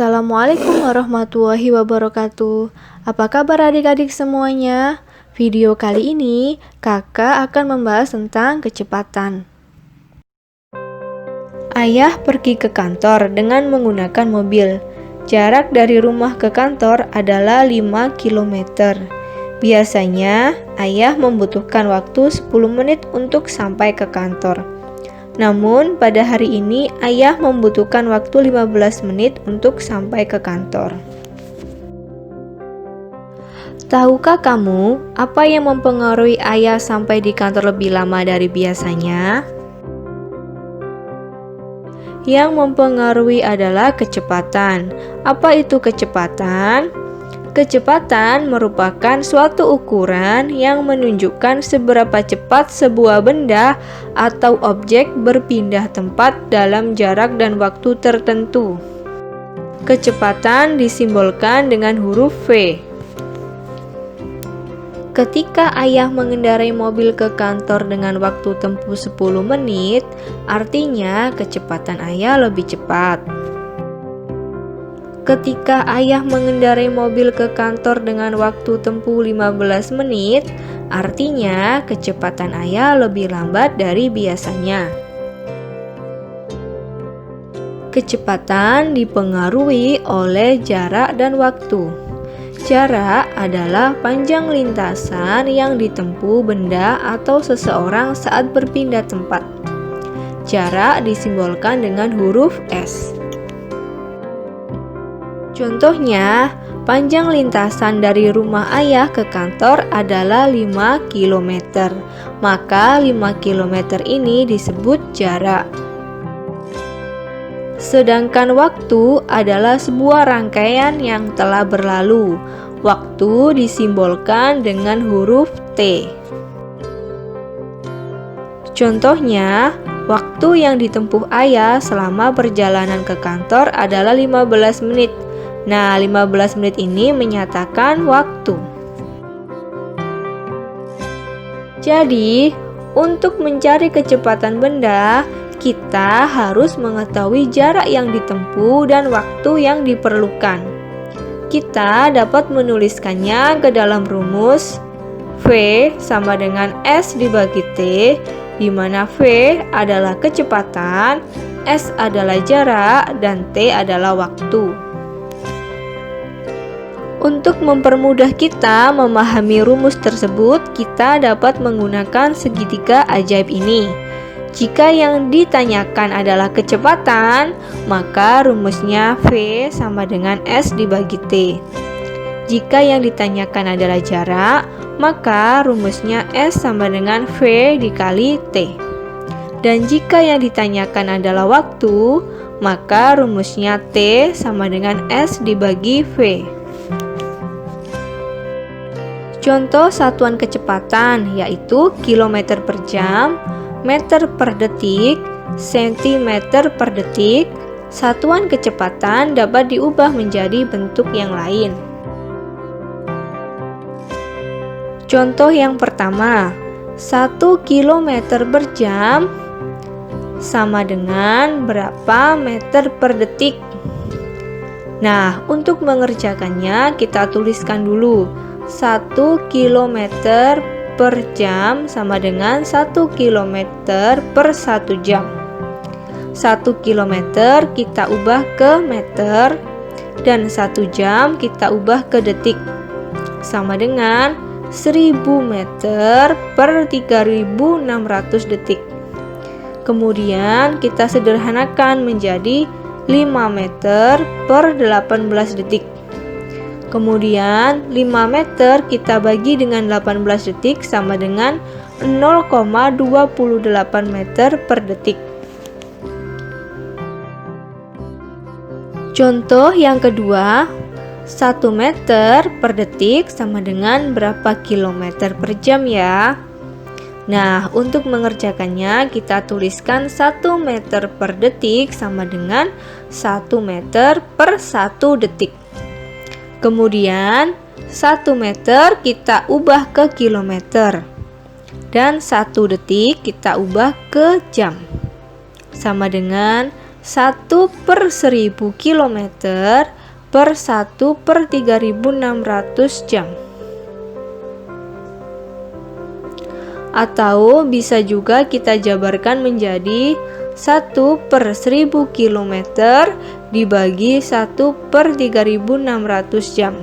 Assalamualaikum warahmatullahi wabarakatuh. Apa kabar adik-adik semuanya? Video kali ini kakak akan membahas tentang kecepatan. Ayah pergi ke kantor dengan menggunakan mobil. Jarak dari rumah ke kantor adalah 5 km. Biasanya ayah membutuhkan waktu 10 menit untuk sampai ke kantor. Namun, pada hari ini ayah membutuhkan waktu 15 menit untuk sampai ke kantor. Tahukah kamu apa yang mempengaruhi ayah sampai di kantor lebih lama dari biasanya? Yang mempengaruhi adalah kecepatan. Apa itu kecepatan? Kecepatan merupakan suatu ukuran yang menunjukkan seberapa cepat sebuah benda atau objek berpindah tempat dalam jarak dan waktu tertentu. Kecepatan disimbolkan dengan huruf V. Ketika ayah mengendarai mobil ke kantor dengan waktu tempuh 10 menit, artinya kecepatan ayah lebih cepat. Ketika ayah mengendarai mobil ke kantor dengan waktu tempuh 15 menit, artinya kecepatan ayah lebih lambat dari biasanya. Kecepatan dipengaruhi oleh jarak dan waktu. Jarak adalah panjang lintasan yang ditempuh benda atau seseorang saat berpindah tempat. Jarak disimbolkan dengan huruf S. Contohnya, panjang lintasan dari rumah ayah ke kantor adalah 5 km. Maka 5 km ini disebut jarak. Sedangkan waktu adalah sebuah rangkaian yang telah berlalu. Waktu disimbolkan dengan huruf T. Contohnya, waktu yang ditempuh ayah selama perjalanan ke kantor adalah 15 menit. Nah, 15 menit ini menyatakan waktu. Jadi, untuk mencari kecepatan benda, kita harus mengetahui jarak yang ditempuh dan waktu yang diperlukan. Kita dapat menuliskannya ke dalam rumus V sama dengan S dibagi T, di mana V adalah kecepatan, S adalah jarak, dan T adalah waktu. Untuk mempermudah kita memahami rumus tersebut, kita dapat menggunakan segitiga ajaib ini. Jika yang ditanyakan adalah kecepatan, maka rumusnya V sama dengan S dibagi T. Jika yang ditanyakan adalah jarak, maka rumusnya S sama dengan V dikali T. Dan jika yang ditanyakan adalah waktu, maka rumusnya T sama dengan S dibagi V. Contoh satuan kecepatan yaitu km per jam, meter per detik, sentimeter per detik. Satuan kecepatan dapat diubah menjadi bentuk yang lain. Contoh yang pertama, 1 km per jam sama dengan berapa meter per detik? Nah, untuk mengerjakannya kita tuliskan dulu. 1 km per jam sama dengan 1 km per 1 jam. 1 km kita ubah ke meter dan 1 jam kita ubah ke detik. Sama dengan 1000 meter per 3600 detik. Kemudian kita sederhanakan menjadi 5 meter per 18 detik. Kemudian 5 meter kita bagi dengan 18 detik sama dengan 0,28 meter per detik. Contoh yang kedua, 1 meter per detik sama dengan berapa kilometer per jam ya? Nah, untuk mengerjakannya kita tuliskan 1 meter per detik sama dengan 1 meter per 1 detik. Kemudian 1 meter kita ubah ke kilometer dan 1 detik kita ubah ke jam. Sama dengan 1/1000 km per 1/3600 jam. Atau bisa juga kita jabarkan menjadi 1/1000 km dibagi 1/3600 jam.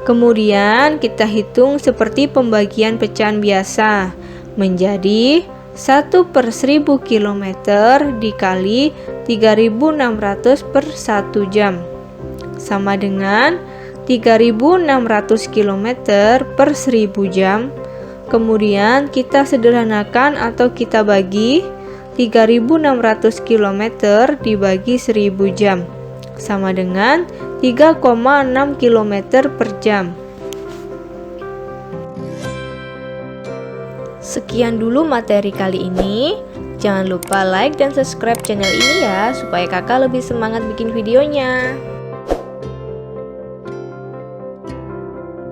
Kemudian kita hitung seperti pembagian pecahan biasa, menjadi 1/1000 km dikali 3600 per 1 jam sama dengan 3600 km per 1000 jam. Kemudian kita sederhanakan atau kita bagi 3600 km dibagi 1000 jam sama dengan 3,6 km per jam. Sekian dulu materi kali ini. Jangan lupa like dan subscribe channel ini ya, supaya kakak lebih semangat bikin videonya.